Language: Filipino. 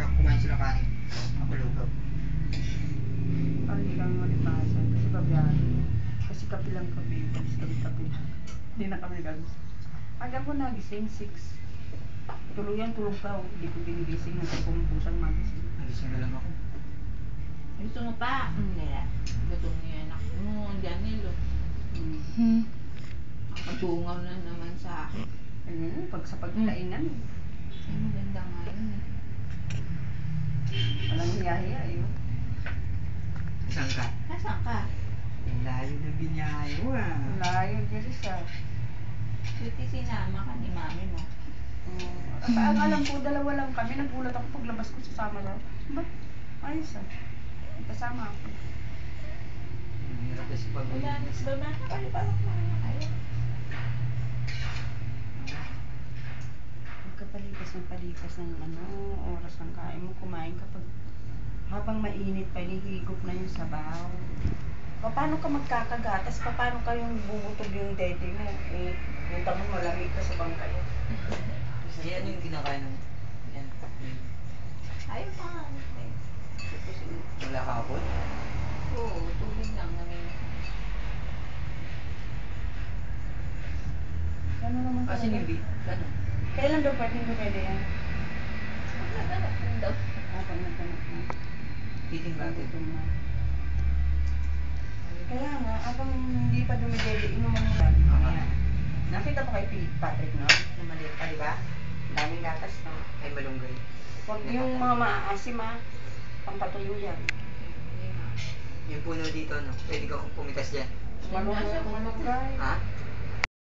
para kumain sila kanin. Ako lugaw. Hindi kami malipasan kasi babiyahe. Kasi kape lang kami. Kasi kami kape lang. Hindi na kami nag-alis. Aga ko nagising 6. Tuluyan tulog ka. Hindi ko binigising. Nagpapumpusan magising. Nagising na lang ako. Gusto mo pa? Hindi. Gusto mo yan ako. Daniel, Patungaw na naman sa akin. Pag sa pagkainan. Ay, maganda nga yun eh. Walang hiya-hiya yun. Saan ka? Nasaan ka? Ang layo ng binyahe mo ah. Layo dyan siya. Buti sinama ka ni mami mo. Ang alam ko, dalawa lang kami. Nagulat ako paglabas ko sasama lang. Ba't? Ayos ah. Kasama ako. Ang hirap kasi pag... Wala, baba na kayo. Parang kumana kayo. Pagkapalipas ng palipas ng oras ng kain mo, kumain kapag habang mainit pa, hinihigop na yung sabaw. Paano ka magkakagatas? Paano kayong bubutog yung dede mo? Punta mo malamig ka sa bangkay. Yan yung kinakain ng... Yan. Ayaw pa nga. Wala ka hapon? Oo, tubig lang namin. Ano naman Kasi yung beef, ano? Kailan daw pwede yan? Naghanap lang daw. Pag nagtanap na. Eating natin. Gutom na. Kaya nga, habang hindi pa dumidede, inuman mo lang. Nakita mo kay Patrick, no? Na maliit pa, di ba? Daming gatas, no? Ay, malunggay. Huwag yung mga maaasim, ha? Pampatuyo yan. Yung puno dito, no? Pwede ka pumitas dyan. Malunggay. Ha?